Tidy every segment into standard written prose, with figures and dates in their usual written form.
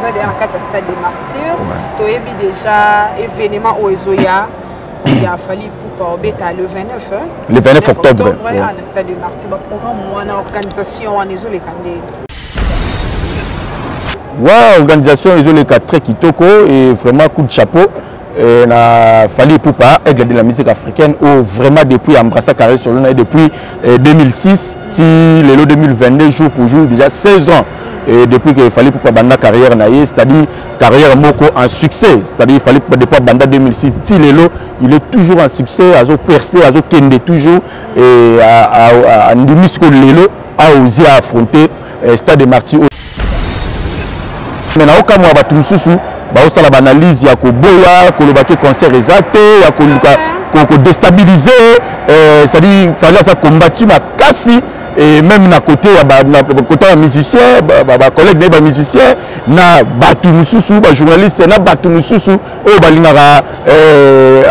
Stade des Martyrs, tu as déjà événement au Ezoya, il a fallu pour le 29. Le 29 octobre. Le Stade des Martyrs, le programme, une organisation en Ezo les Kandé. Ouais, organisation Ezo les très kitoko et vraiment coup de chapeau. Il a fallu pour pas aigle de la musique africaine où vraiment depuis embrasser carrière sur le depuis 2006, le 2022 jour pour jour déjà 16 ans. Et depuis qu'il fallait pour banda carrière c'est-à-dire carrière moko en succès, c'est-à-dire il fallait depuis banda 2006 il est toujours en succès, a percé, a kende toujours et à Ndimisco Lelo a osé affronter Stade des Martyrs. Mais na aucun mois batu mususu ba osala analyse ya ko boya ko lobaki concert exact ya ko déstabiliser c'est-à-dire fallait ça combattre makasi. Et même à côté des musiciens, des collègues des musiciens, des journalistes, des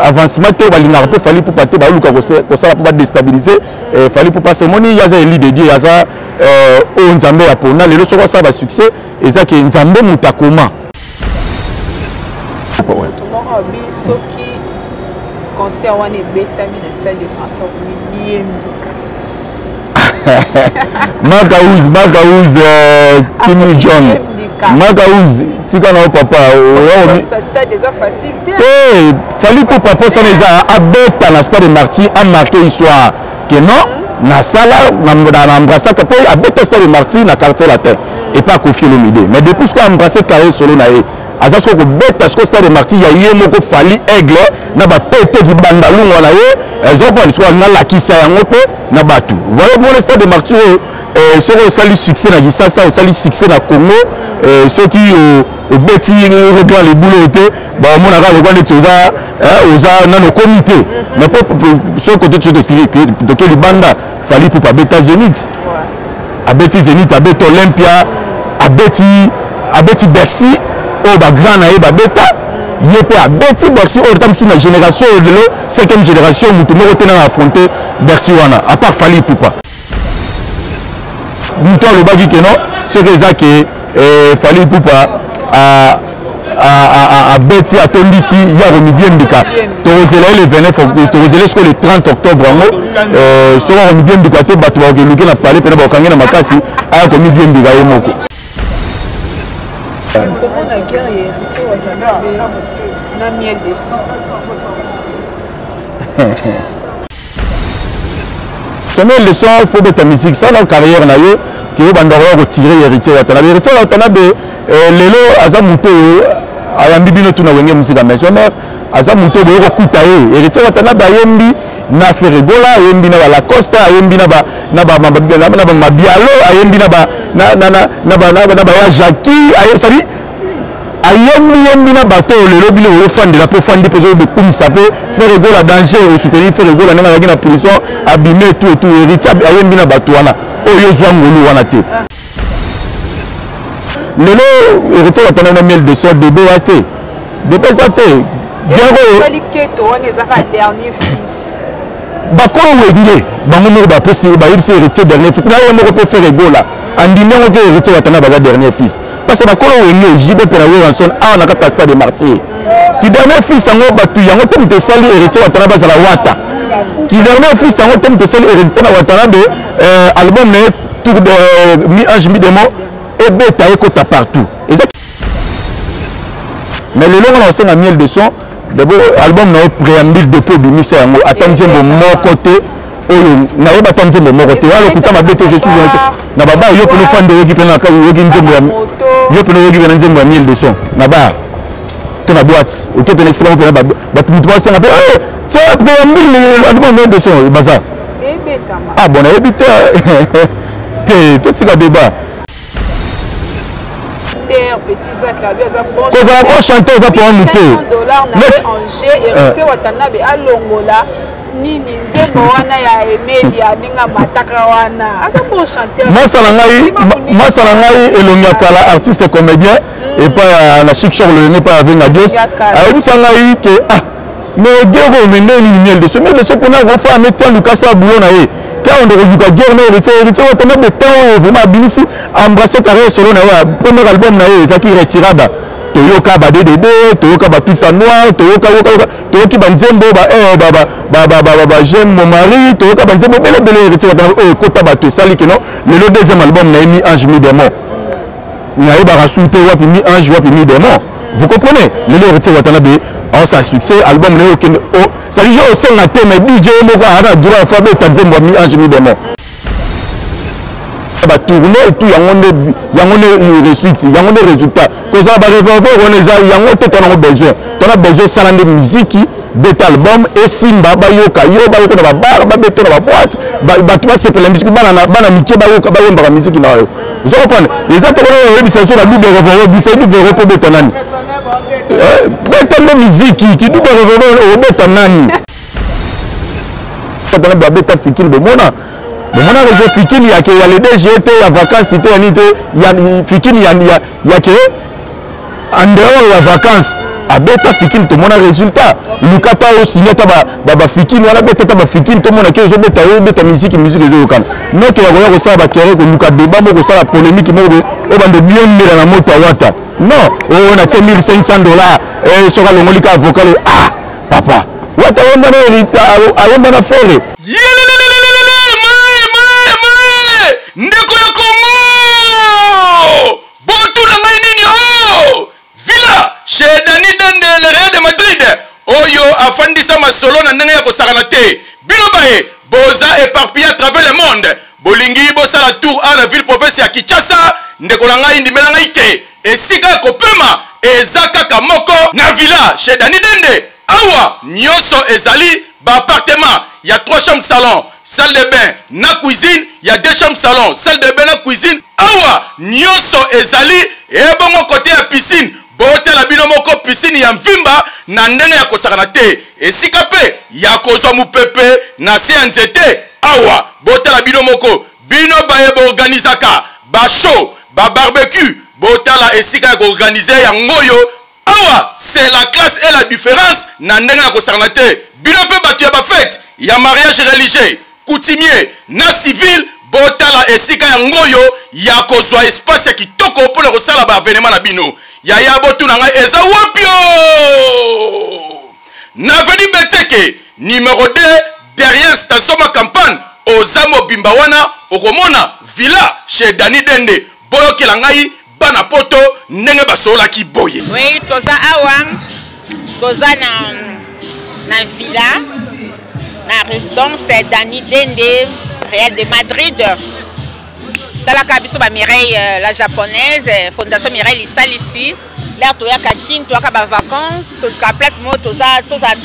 avancement, il fallait pour partir, pour déstabiliser, il fallait pour passer mon il y a des leaders, il y a des Nzambe à Pona, les autres ça va succès, et ça qui est Nzambe Mutakoma. Concert on est bêta ministère de Martyrs. Magaouz, Kim Jong. Magaouz, Tigana papa. Ça c'était déjà facile. Eh, fallait pour papa ça les a abeta la Stade des Martyrs a marqué histoire. Que non, na sala, na embrasser que pour abeta Stade des Martyrs na quartier la terre et pas confier le midi. Mais depuis qu'on a embrassé carré solo na e. Azasko ko beta ce Stade des Martyrs ya yemo ko fali aigle na ba pété di bandalou na e. Elles ont pas l'histoire na la qui ça yango pe na batu. Voilà mon Stade des Martyrs ceux qui ont succès na Gisasa, ont succès na Congo, ceux qui au bêtis rejoint les boulots bah mon aga rejoint les choses dans nos comités. Mais pour ce côté de quel banda fallait pour pas bêta Zénith. À bêti Zénith, à bêti Olympia, à bêti Bercy, au bas grand naïe ba bêta. Il est à Bercy Bercy au temps si la génération de l'eau, 5e génération, nous tout le monde a affronté Bercy wana, à part fallait pour pas. Nous le bas que non, c'est que ça qui fallait pour pas à Bercy à Tondisi, il y a remédié Mbika. Torozela le 29 octobre, Torozela jusqu'au 30 octobre, sur un remédié Mbika, tu vas te voir que nous avons parlé, pendant que nous avons makasi, à remédié Mbika et Moko. Comment la guerre est na miel de sang. Ce miel de sang, il faut de ta musique. Ça, dans la carrière, qui est retirer l'héritier. L'héritier, on a des Lelo, Azamuto, Ayambibino, tout na wenge musique missionnaire, Azamuto, Kutaye, héritier, on a Bayembi, na Ferregola, Ayembi na Lacoste, Ayembi na Mabialo, Ayembi na Jackie, Ayembi. Ayembi na bateau le lobby le fan de la profondeur de Kumisa peut faire rigoler la danger au soutenir faire rigoler na la prison abîmer tout héritier Ayembi na bateau wana oyo zwa ngolu wana te lelo héritier watana na miel de sort bébé até bébé até Gero Faliketo on est à dernier fils bako wengé bango mo ba pesi ba yebisi héritier dernier fils na yo mo ko faire rigoler andimé ngo héritier watana ba dernier fils. Parce que quand on est JB pour avoir un son à la carte Stade des Martyrs. Qui dernier fils en haut battu, en haut de sali héritier watana bas la wata. Qui dernier fils en haut de sali héritier watana de album né tour de mi ange mi démon et beta et kota partout. Mais le long on a un miel de son, d'abord album n'a préambule de peu de mise en haut. Attendez mon côté. Oyo na yeba tanze mo côté wala kutama bete je suis na baba yo pour fan de yogi pena ka yogi nzembo yo pour yogi pena nzembo 1000 de son na ba to na boîte o to pena sima pena ba tu dois ça na c'est pour 1000 de son bazar ah bon na ebita te tout ça débat petit Zach la bien ça bon ko va pas chanter ça pour monter $100 na Angers héritier watanabe a Longola nini nzembo wana ya Emeli aninga mataka wana asa pour chanter masala ngai elonga kala artiste comédien et pas la chic show le n'est pas avec Nadios a bisanga yi ke ah mais Gero mende ni miel de ce pour na va faire mettre Lucas Aboulo na Quand on est du guerre, on a des temps, vraiment, Binisi, embrasser carré solo, premier album, ça qui retirada. Toyoka ba DDD, Toyoka ba tout en noir, Toyoka banzembo ba j'aime mon mari, Toyoka banzembo belle retirada. Oh, kota ba te sali que non. Le deuxième album n'a mis Ange mi démon. N'a eu ba rasuté wa puis mi Ange wa puis mi démon. Vous comprenez? Le retirada be en sa succès album ne aucun ça dit au sein la thème DJ moko ana droit alphabet tanzembo mi Ange mi démon. Ba tourner et tout yango réussite yango des résultats que ça ba revolver on est yango tout on a besoin ça de musique bête album et simba ba yoka yo ba yoka na bar ba beto na boîte ba toi c'est pour la musique bana mike ba yoka ba yomba musique na yo vous comprenez les autres on c'est sur la double revolver c'est double revolver bête nani bête musique qui double revolver bête nani ça donne ba bête fikir de mona. Mais mon réseau Fikini, il y a les DGT, il y a vacances, il y a Fikini, il y a que en dehors de la vacance, à Beta Fikini, tout le monde a résultat. Lucata aussi, il y a Fikini, on a Beta Fikini, tout le monde a qu'un Beta musique, musique de Zokan. Nous, tu vas voir ça, que Lucas débat, ça la polémique, on va de bien dans la moto à Wata. Non, on a $1 500, et sur le Molika avocat, ah, papa, Wata, on a fait. Ndeko ya Congo botu na ngai nini o Villa chez Dani Dende le Real de Madrid oyo afandisa masolo na ndenge ya kosakana te bino baye boza éparpillé à travers le monde bolingi bosala tour à la ville province ya Kinshasa ndeko na ngai ndimela ngai te esika ya kopema eza kaka moko na Villa chez Dani Dende awa nyonso ezali ba appartement il y a 3 chambres salon salle de bain na cuisine il y a 2 chambres salon salle de bain na cuisine awa nyonso ezali ebongo côté ya piscine botela bino moko piscine ya mvimba na ndenge ya kosakana te esika pe ya kozwa mupepe na se ya nzete awa botela bino moko bino baye boorganizaka ba show ba barbecue botala esika ya koorganize yango yo awa c'est la classe et la différence na ndenge ya kosakana te bino pe bato ya ba fête ya mariage religieux coutumier na civil botala esika ya ngoyo ya kozwa espace ya kitoko mpona kosala ba événement na bino ya botu na ngai eza wapio na veni Beteke numéro 2 derrière station ma campagne oza mobimba wana okomona Villa chez Dani Dende boyokela ngai bana poto ndenge basolaki boye oui toza awa toza na Villa na résidence Dani Dende Real de Madrid talaka biso ba Mireille la japonaise fondation Mireille isali ici là toyaka kin toyaka ba vacances toka place mo toza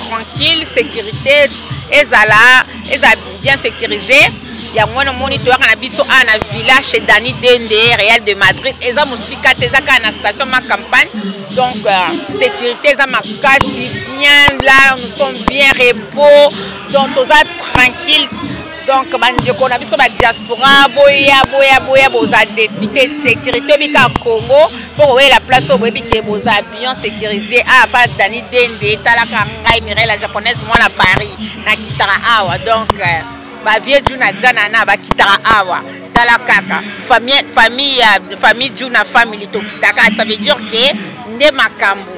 tranquille sécurité ezala bien sécurisé ya mwana moni toyaka na biso na Villa chez Dani Dende Real de Madrid eza musika teza ka na station ma campagne donc sécurité eza makasi bien là nous sommes bien repos donc toza tranquille donc bandeko na biso ba diaspora boya boza défité sécurité bika Congo pour voir la place au bébé boza bien sécurisé pas Dani Dende talaka ngai Mireille la japonaise moi na Paris na kitara awa donc ba vie juna jana na ba kitara awa talaka famille juna family to kitaka ça veut dire que nde makambo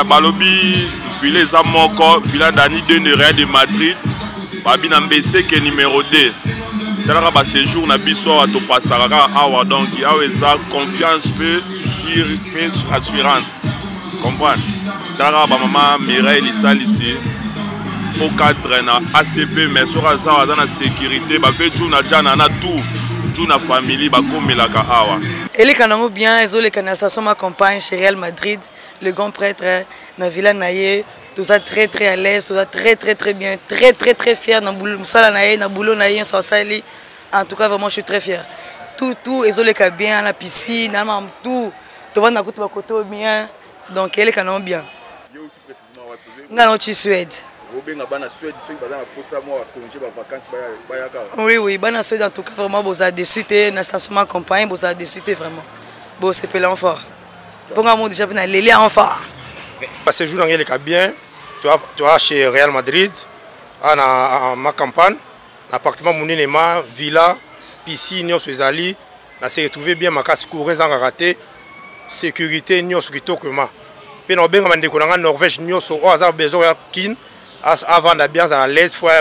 balobi Villa za moko Villa Dani Dende Real de Madrid babi na mbese ke numéro 2 talaka ba séjour na biso ato pasaka awa donc awa eza confiance peu assurance comprendre talaka ba mama Mireille ici au cadre na ACP mais sur aza na sécurité ba fait tout na jana na tout na famille ba komelaka awa eleka nango bien ezoleka na station ma campagne chez Real Madrid le grand prêtre na Villa naye tout ça très à l'aise, tout ça très bien, très fier dans boulot na boulot na yen sali. En tout cas vraiment je suis très fier. Tout ezoleka bien la piscine, tout va na kutu ba koto bien. Donc elle est canon bien. Yo aussi précisément wa tu Suède. Robenga bana Suède, ceux qui bazana posa moi congé ba vacances ba yaka. Oui, bana Suède en tout cas vraiment boza dessus na station campagne, boza dessus vraiment. Bon c'est pelant fort. Ponga mo déjà na lélé en fort. Parce que jour on bien. Tu vas chez Real Madrid, à ma campagne, appartement monenema villa piscine nyonso ezali na se retrouver bien makasi courant ezanga raté sécurité nyonso kitokoma pe na benga mandeko na Norvège nyonso o aza besoin ya kin avant de bien à l'aise fois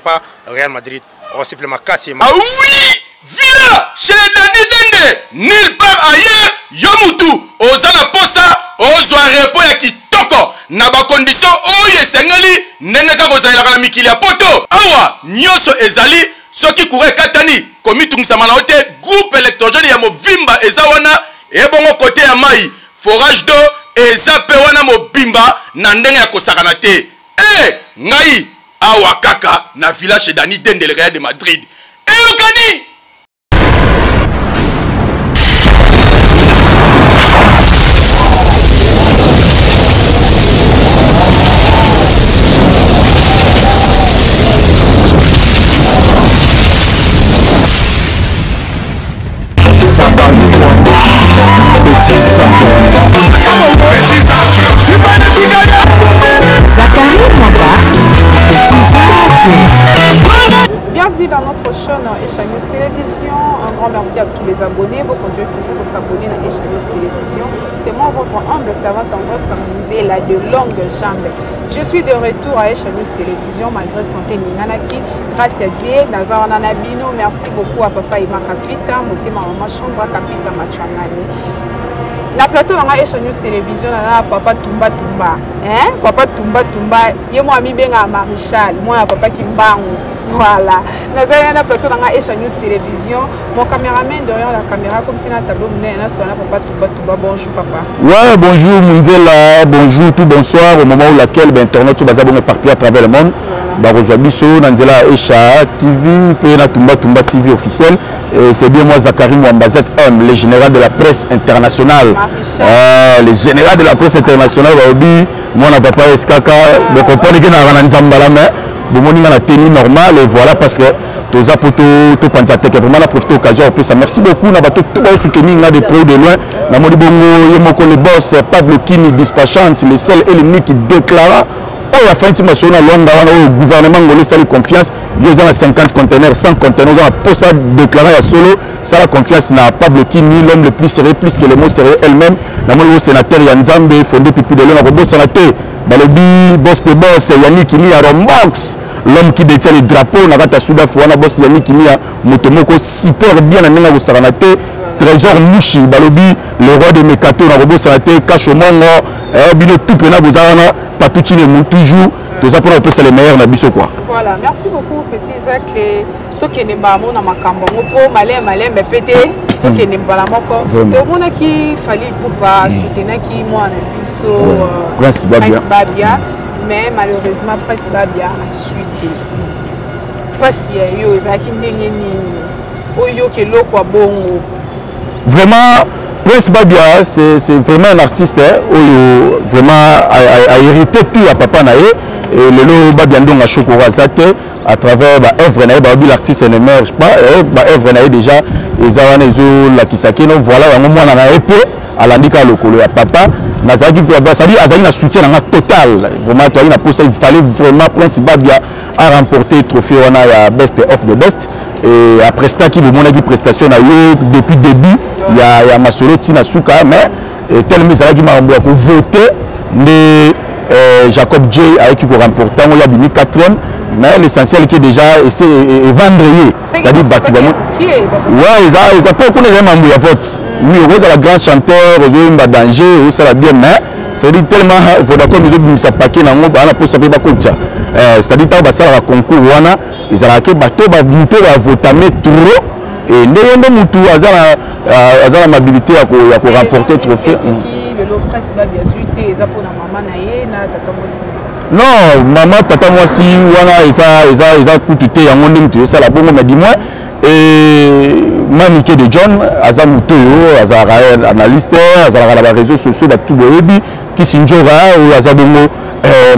pas Real Madrid on s'appelle makasi ah oui villa chez Dani Dende nulle part ailleurs yomutu ozala posa ozwa repos ya kitoko na ba condition oyo esengeli ndenge kaka ozalaka na mikili ya poto awa nyonso ezali soki courant katani komitungisa na ote groupe électrogène ya movimba eza wana ebongo côté ya mai forage d'eau eza pe wana mobimba na ndenge ya kosakana te ngai awa kaka na village chez Dani Dende le Real de Madrid eyokani Bienvenue dans notre chaîne Esha News Télévision. Un grand merci à tous les abonnés. Vous continuez toujours à s'abonner à Esha News Télévision. C'est moi votre humble servante André Samzela de longue jambe. Je suis de retour à Esha News Télévision malgré santé Ninganaki. Grâce à Dieu, Nazara Nanabino. Merci beaucoup à Papa Ima Kapita, Motema Mama Chandra Kapita Machangani. Na plateau na Esha News Télévision na Papa Tumba Tumba. Papa Tumba Tumba. Ye moi mi benga Marichal, moi Papa Kimbangu. Voilà. Nous avons un plateau dans Esha News Télévision. Mon caméraman derrière la caméra, comme si on a un tableau, bonjour papa. Ouais, bonjour Mundela, bonjour, tout bonsoir. Au moment où laquelle Internet tout bazar est parti à travers le monde. Barozo Bisso, Nanzela Esha TV, Pena Tumba Tumba TV officiel. C'est bien moi Zakari Mwambazet M, le général de la presse internationale. Le général de la presse internationale, moi on a papa Eskaka, donc on peut dire qu'on a un Nzambalame. Bon, on a tenue normale et voilà parce que tous les potos, tout panzatek, vraiment la profité occasion en plus. Merci beaucoup. On a tout soutenir des près de loin. On a dit les boss, Pablo Kini, dispatchante, les seuls et les uniques qui déclarent. Oh, la fin de mission à Londres, au gouvernement ngolais, ça la confiance. Il y a 50 conteneurs, 100 conteneurs. On a pour ça déclaré à solo. Ça la confiance n'a Pablo Kini, l'homme le plus sérieux, plus que les mots sérieux elle-même. Le sénateur Yanzambe, fondé depuis de l'heure, le sénateur. Balobi, boss de boss, Yannick Kimi à Romox, l'homme qui détient les drapeaux, Nagata Souda Fouana, boss Yannick Kimi à Motomoko, super bien à Nenga Saranate, Trésor Mouchi, Balobi, le roi de Mekato, Narobo Sarate, Kachomongo, Bino Toupena Bozarana, Patouchi le toujours, tous après on peut c'est les meilleurs, Nabiso quoi. Voilà, merci beaucoup, petit Zach. Toki ne ba mona makambo moko malin mais pété toki ne ba la moko to mona ki fali poupa soutenir ki moi na biso Prince Babia mais malheureusement Prince Babia a suité parce yo ezaki ndenge nini oyo ke loko bongo vraiment Prince Babia c'est vraiment un artiste oyo vraiment a hérité tout à papa nae et le lo Babia ndonga chokora zate à travers l'œuvre l'artiste n'émerge pas l'œuvre déjà les awanezo la kisaki non voilà un moment on a épée à l'indika lokolo ya papa nazaki ça dit azali na soutien na total vraiment toi il a poussé il fallait vraiment Prince Babia a remporté le trophée on a ya best of the best et après ça qui le monde a dit prestation na yo depuis début il y a Masolo Tina Souka mais tellement ça qui m'a voté mais Jacob J avec qui remportant on a bini 4e mais l'essentiel qui est déjà c'est vendredi ça dit bâtiment ouais ils a pas connaît vraiment à vote oui on la grand chanteur aux ba danger ça la bien mais c'est dit tellement faut d'accord nous ça paquet na ngomba na pour ça pas comme ça c'est à dire ta ba ça la concours wana ils a que bateau ba muto ba voter trop et ndenge mutu azala mobilité à remporter trophée le presse va bien suite ça pour la maman naie na tata mosi non maman tata mosi wana isa kututé ya ngondé mutu ça la bongo mais dis-moi et Manike de John aza mutu azara analyste azara la réseaux sociaux ba tout boyebi qui sinjora ou aza bongo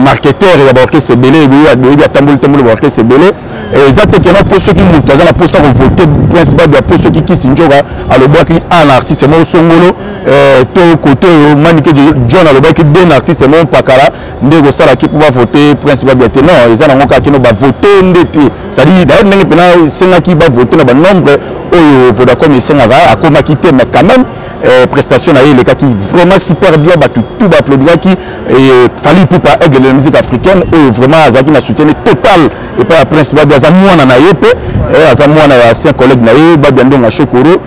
marketeur ya ba orchestre belé ya tambol ba orchestre belé exactement pour ceux qui nous ont pour ça voter principal de pour ceux qui Kisinjora à le bois qui un artiste mon songolo tout côté manique de John à le bois qui deux artistes mon pakala ndego sala qui pouvoir voter principal de non ils ont encore qui no va voter ndeti ça dit d'ailleurs même pena senga qui va voter na nombre oyo Vodacom senga va akoma quitter mais quand même prestation na les cas qui vraiment super bien tout va applaudir qui fallait pour pas aider la musique africaine et vraiment azaki na soutien total et pas principal de zamwana na yepe azamwana ya ancien collègue na ba biando na chokoro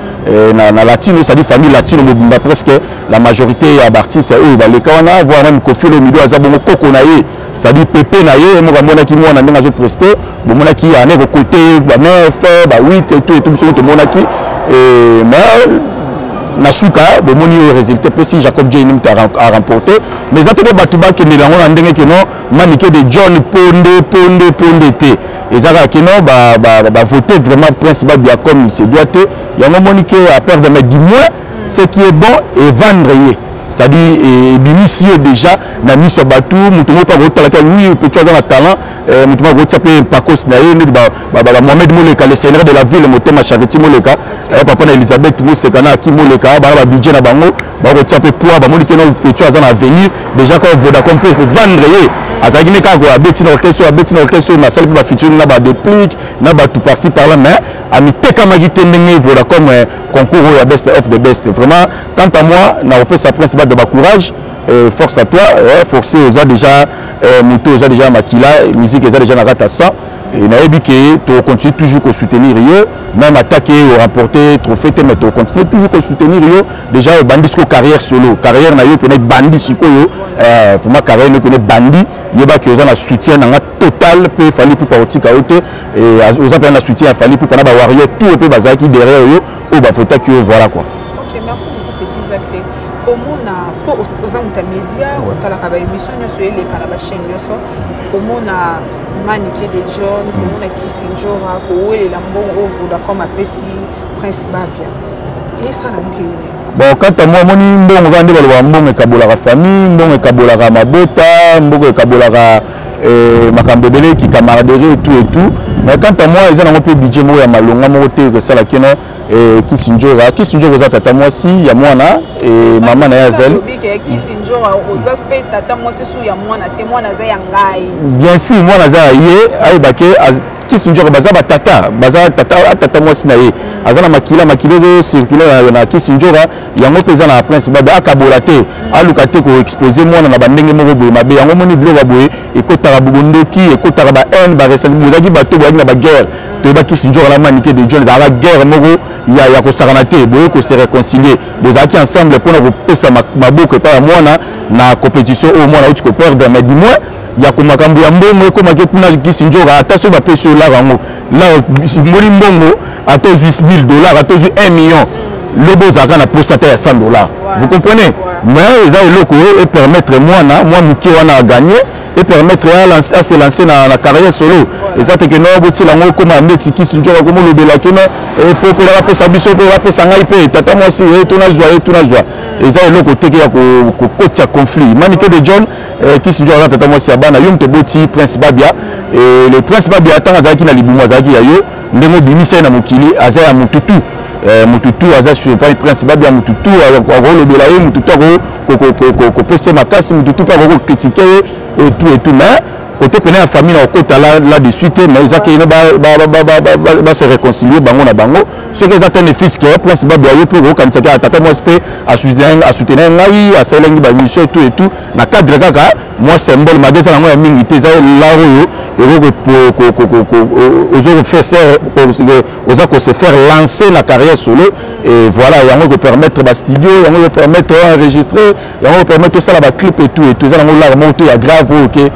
na latino ça dit famille latino mobimba presque la majorité ya artistes eux ba les kana voir même Koffi Olomide azabongo koko na ye ça dit pépé na ye mo mona ki mona ndanga zo prester bo mona ki ane ko côté ba 9 ba 8 et tout so to mona ki mais Nasuka, le moni résultat précis Jacob Jainim a remporté mais ça te batuba qui n'est pas ndenge que non maniqué de John Pondé T et ça que non bah voter vraiment principal bien comme il se doit être il y a un moniqué à perdre mais du moins ce qui est bon et vendre c'est-à-dire l'initier déjà na mise batu mutumo pas voter oui peut-être avoir talent mutumo voter peut pakos na Mohamed Moleka le seigneur de la ville motema Charity Moleka papa na Elisabeth Mosekana qui Moleka ba budget na bango ba voter peu poids ba monique no peut-être avoir avenir déjà quand Vodacom peut vendre azaki ne ka ko abeti na orchestre na salle ba futur na ba déplique na ba tout par-ci par-là mais ami teka magite ndenge Vodacom concours au best of the best vraiment quant à moi na repère sa principale de courage force à toi forcer aux a déjà moto aux a déjà makila musique aux a déjà na rata ça et na ebi que tu continues toujours à soutenir yo même attaquer ou remporter trophée mais tu continues toujours à soutenir yo déjà bandisco carrière solo carrière na yo peut bandi siko yo vraiment carrière ne peut bandi yeba que aux a na soutien na total peut fallait pour partir kaote et aux a na soutien fallait pour na ba warrior tout peut bazaki derrière yo ou ba faut que voilà quoi. OK, merci beaucoup petit Zafé. Comment na pour aux médias ou tala ka ba émission nyoso ele kana ba chaîne nyoso comment na maniqué des jeunes comment na Kisinjora ko ele la mbongo Vodacom apesi principal bien et ça na ndé bon quand à moi moni mbongo vande ba mbongo ekabola ka famille mbongo ekabola ka mabota mbongo ekabola ka makambo belé qui camaraderie et tout mais quand à moi ils ont un peu budget mo ya malonga mo te que ça la kino Kisinjora za tata moi si ya mwana et maman na yazel Kisinjora oza fait tata moi si su ya mwana te mwana za ya ngai bien sûr mwana za ye ay bake Kisinjora baza tata moi si na ye azana makila zo circuler na Kisinjora yango peza na prince baba akabola te aluka te ko exposer mwana na bandenge moko boye mabe yango moni bilo baboye ekotaka bugondoki ekotaka ba haine ba resali bozaki bato boye na ba guerre to ba Kisinjora la manique de John za la guerre moko ya ko sakana te boye ko se réconcilier bozaki ensemble pour na ko pesa maboko pa mwana na compétition au mwana uti ko perdre mais du moins ya ko makambo ya mbongo ko make kuna Kisinjora attention ba peso la rango là moni mbongo à 10 000 $, à 1 million. Le beau zaka na pourcentage à 100 $. Vous comprenez? Mais ils ont le coup et permettre moi Miki wana gagner et permettre à se lancer dans la carrière solo. Et ça c'est que non boti la ngo comme Ameti Kisinjora comme le de la kena il faut que la passe abiso pour la passe ngai pe tata moi si tout na joie. Ils ont le côté qui a ko kotia conflit. Manique de John Kisinjora tata moi si abana yum te boti principal bien et le principal bien attend azaki na libuma azaki ya yo ndemo bimisa na mokili aza ya mututu mututu aza sur le principal bien mututu le de la ye mututu ko pese makasi mututu pas ko critiquer et tout mais côté péné la famille na côté là de suite mais ils a se réconcilier bango na bango ce que attendent les fils qui est principal bien yo pour quand ça tata moi spé à soutenir ngai à selengi ba mission et tout na cadre kaka moi symbole magazine na moi ya mingi te za la royo aux se faire lancer la carrière solo et voilà il y a permettre la studio il y a permettre enregistrer il y a permettre ça la clip et tout ça la montée à grave OK et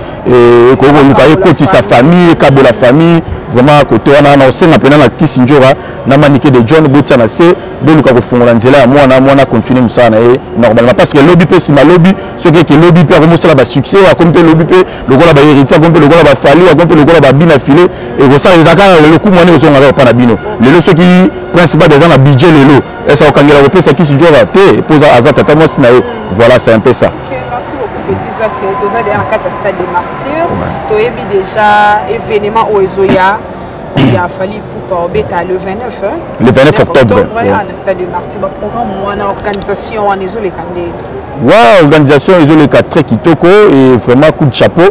côté sa famille cabo la famille vraiment côté on a aussi na pena na Kisinjora na manique de John Boutiana c'est de luka ko fongola nzela moi continuer musana et normalement parce que lobby pe si ma lobby ce qui lobby pe vraiment ça ba succès a comme lobby pe le gola ba héritier comme le gola ba fali a comme le gola ba bina filé et ça les aka le coup monnaie aux on pas na bino le ce qui principal des gens na budget le lot et ça au kangela ko pe ça Kisinjora te posa azata tata moi sina voilà c'est un peu ça. Petit Zafé, tu as déjà en 4 stade des martyrs, tu as déjà événement au Ezoya, il a fallu pour Beta le 29 le 29 octobre à stade de Marty programme une organisation en isolé candé ouais organisation isolé très kitoko et vraiment coup de chapeau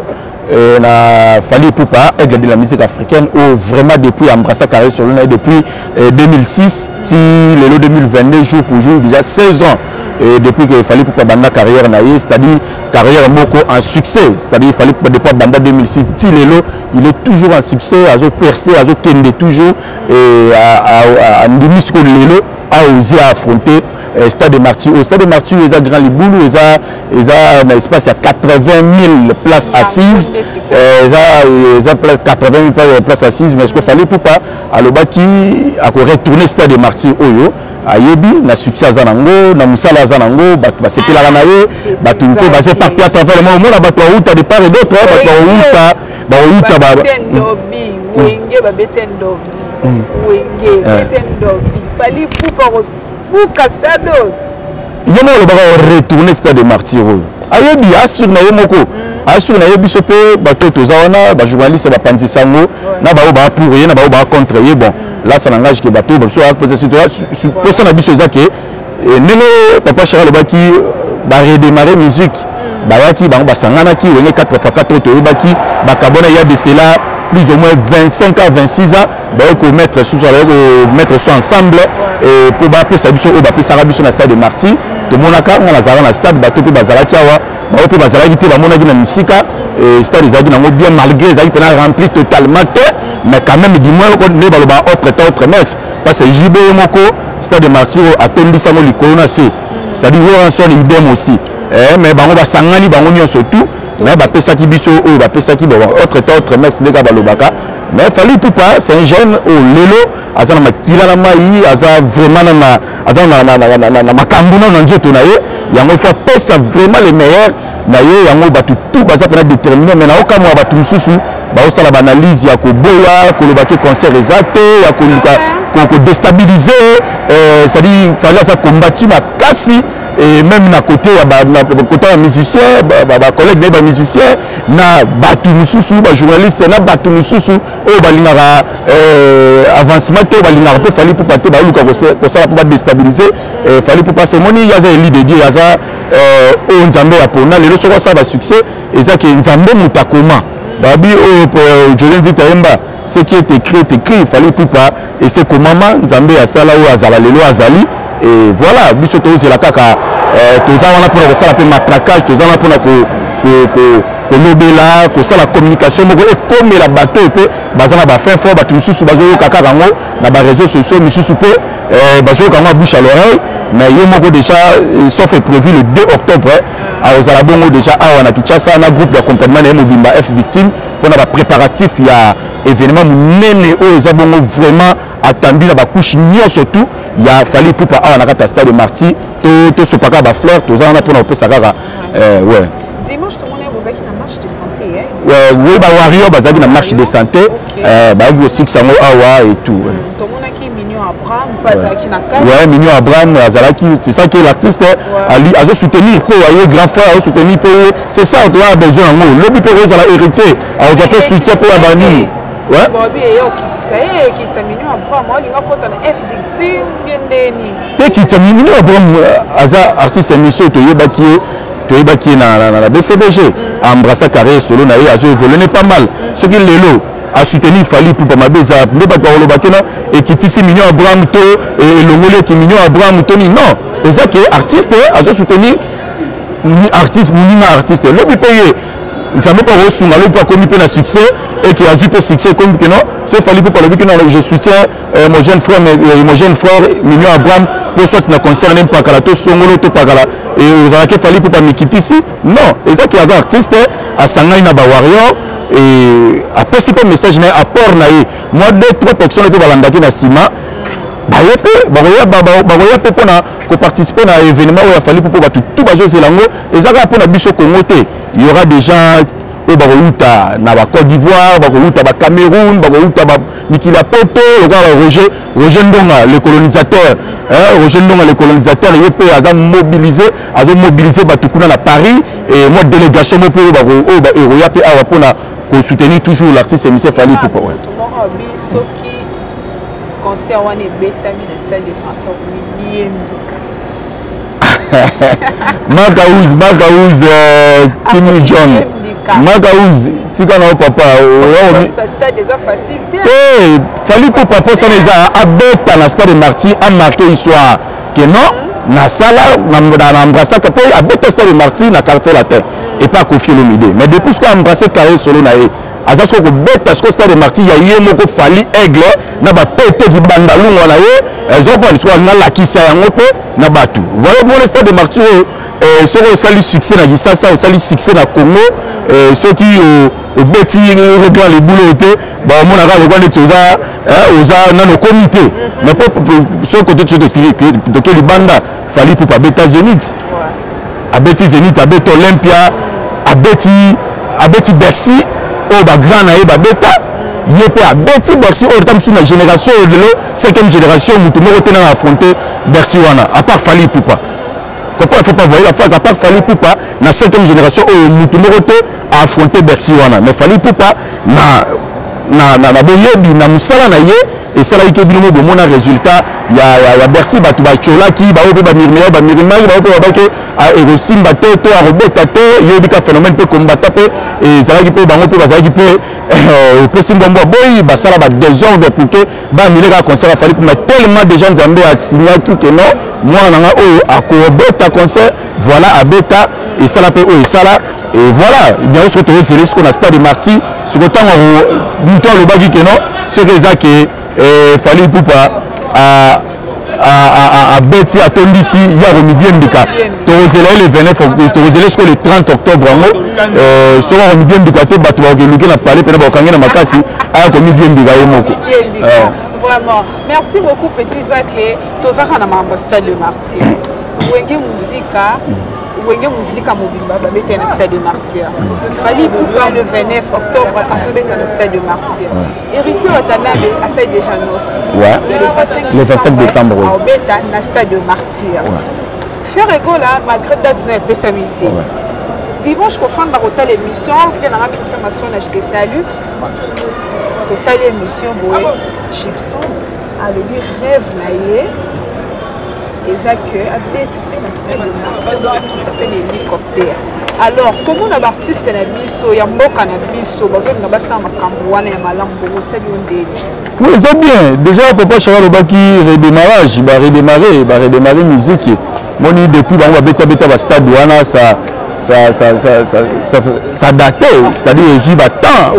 na fallu pour pas aigle de la musique africaine ou vraiment depuis embrasser carré sur le depuis 2006 si le 2022 jour pour jour déjà 16 ans et depuis qu'il fallait pour pas banda carrière naïe c'est-à-dire carrière moko en succès c'est-à-dire il fallait pour depuis banda 2006 Tilelo il est toujours en succès à percer à kende toujours et à Ndimisco Lelo a osé affronter Stade de Martyr. Au Stade de Martyr, il y a grand liboulou, il y a un espace à 80 000 places assises. Il y a 80 000 places assises, mais ce qu'il fallait pour pas, à l'obaki, à retourner Stade de Martyr, ayebi na succès à Zanango, na musala Zanango, bah c'est plus la ranaye, bah tout le monde basé partout à travers le monde, on a battu à outa de part et d'autre, bah outa, bah fallait pour Castado. Il y a un retourner Stade de Martyr. Ayebi assure na yemoko. Assure na yebi sope bato tozaona ba journaliste ba panzi sango na ba ba pour rien na ba contre ye bon. Là ça n'engage que bato so peut-être pour ça na biso ezake nelo papa Chara le baki ba redémarrer musique. Ba yaki ba sangana ki wenge 4x4 to yebaki ba kabona ya de cela plus ou moins 25 à 26 ans, donc mettre ça ensemble et pour appeler ça biso au bapé Sarabisson à stade de Marty, tout le monde a quand on a zara na stade bateau pour bazalaki awa, bateau pour bazalaki te ba mona na musika et stade des agina bien malgré ça il rempli totalement mais quand même du moins on ne va pas autre max parce que JB moko stade de Marty attendi ça mo likona c'est-à-dire on son idem aussi mais bango ba sangani bango nyo surtout mais bapesa ki biso o bapesa ki autre max ndeka balobaka mais fallait tout pas c'est un jeune au lelo azana makila na mai aza vraiment na azana na makambuna na nzoto na ye yango faut pesa vraiment les meilleurs na ye yango batu tout baza pena déterminer mais na oka mwa batu mususu ba osala ba analyse ya ko boya ko lobaki concert exact ya ko déstabiliser c'est-à-dire fallait ça combattre makasi et même na côté côté musicien collègue des musiciens na batu mususu ba journaliste na batu mususu o balingara avancement to balingara pe fallait pour pas te ba luka ko ça pour déstabiliser fallait pour passer moni ya za eli de Dieu ya za o nzambe ya pona lelo soko ça ba succès et ça que nzambe mutakoma babi o Jolene Zitaemba ce qui est écrit il fallait pour pas et c'est comment nzambe ya sala o azala lelo azali et voilà biso to c'est la kaka tozala na pour ça la matraquage tozala pour ko lobela ko ça la communication moko et comme la bateau et bazana ba fin fort batu mususu bazo kaka rango na ba réseaux sociaux mususu pe bazo kanga bouche à l'oreille mais yo moko déjà sauf est prévu le 2 octobre à ozala bongo déjà awa na Kinshasa na groupe d'accompagnement na Mobimba F victime pour na préparatif il y a événement nene o ezabongo vraiment attendu na ba couche nyo surtout il y a fallu pour pas na kata stade de Marty to so paka ba fleur to za na pour na pesa kaka ouais dimanche tout le monde vous avez une marche de santé oui ba wario bazaki na marche de santé ba go aussi que sango awa et tout tout le monde qui Mignon Abraham bazaki na ka ouais Mignon Abraham azalaki c'est ça que l'artiste ali azo soutenir pour ayo grand frère azo soutenir pour c'est ça on a besoin ngo lobi pour za la héritier azo pe soutien pour la bani ouais bobi yo kitisa kitisa Mignon Abraham olinga kota na F victime ngendeni te kitisa Mignon Abraham aza artiste monsieur to yebaki qui na BCBG embrasser carré solo na ye a évolué pas mal ce qui lelo a soutenu Fally pour ma beza ne pas parler bakena et qui tisi Mignon Abraham to et le mole qui Mignon Abraham to non c'est ça que artiste a soutenu artiste minima artiste le bi payer ça me pas reçu na le pas commis pe na succès et qui a eu pour succès comme que non c'est Fally pour parler que non je soutiens mon jeune frère Mignon Abraham pour soit na concert même pas kala to songolo to pas kala et vous avez fallu pour pas me quitter ici non et ça qui est artiste à Sangai na ba warrior et après c'est pas message na apport na moi 2-3 personnes qui balandaki na sima ba yepe pour na ko participer à événement où il a fallu pour tout bazo selango et ça pour na biso Congo il y aura des gens oyo bakouta na Côte d'Ivoire, bakouta ba Cameroun, bakouta ba Mikila Poto, Roger Ndonga le colonisateur, Roger Ndonga le colonisateur il peut a mobilisé batukuna na Paris et moi délégation mo pe ba eroya pe awa pona ko soutenir toujours l'artiste émissaire Fally Ipupa. Soki concert wana beta ministère de Martin Magaouz Kim John Magaouz tika na papa ça stade déjà facile Fally Ipupa pour ça les a abeta na stade de Marty a marqué histoire que non na sala na embrasser que a abeta stade de Marty na quartier latin et pas confier le midi mais depuis ce qu'on embrasser carré solo na azasko ko beta ce stade de Marty ya yemo ko Fally aigle na ba pété di bandalunga na ye ezo pas l'histoire na la kisa yango pe na batu voilà mon stade de Marty ce qui a succès na Gisasa ça a succès na Congo ceux qui au bêtis rejoint les boulots bah mon aga rejoint les choses aux dans nos comités mais pas ce côté de quel banda Fally Ipupa beta Zénith à bêtis Zénith à bêtis Olympia à bêtis Bercy au ba grand na ba beta yépe à bêtis Bercy au temps sur la génération de l'eau 5e génération mutu mo tena affronter Bercy wana à part Fally Ipupa. Pourquoi il ne faut pas voir la phase à part Fally Ipupa la 5e génération où Moutoumorote a affronté Bercy wana mais Fally Ipupa na boyebi na musala na ye et ça là il y a mon résultat il y a Bercy batu ba chola qui ba ope ba mirima ba ope ba ke a erosim ba to a robeta te yo bika phénomène pe combattre pe et ça là qui peut ba ope ba ça qui peut peut simbombo boy ba sala ba désordre pour que ba mileka concert Fally Ipupa tellement de gens Nzambe a signé qui que non moi nanga oyo a robeta concert voilà à beta et ça là pe oyo ça là et voilà bien sûr tout c'est ce qu'on a stade de Marty sur autant muto le bagi que non c'est ça que Fally Ipupa a bêti à Tondisi hier au midi mbika tozela le 29 octobre tozela jusqu'au 30 octobre ngo so au midi mbika te batu ba keluke na parler pe na ba kangena makasi a ko midi mbika yemoko vraiment merci beaucoup petit Zaké tozaka na mambo stade de Marty wenge musique mobimba babeta na stade de Martyr Fally Ipupa le 29 octobre azobeta na stade de Martyr héritier watanabe asa déjà nos le 25 décembre obeta na stade de Martyr faire égola malgré date na pesamité dimanche ko fanda kota l'émission vient na Christian Masson je te salue total émission boy Gibson a le rêve naie et hélicoptère. Alors, comment on a artiste na biso ya mboka na biso bazo na basa makambo wana ya malambo oui, c'est bien. Déjà papa Charles Obaki redémarrage, redémarrer musique. Moni depuis ba beta ba stade wana ça daté, c'est-à-dire j'ai ba temps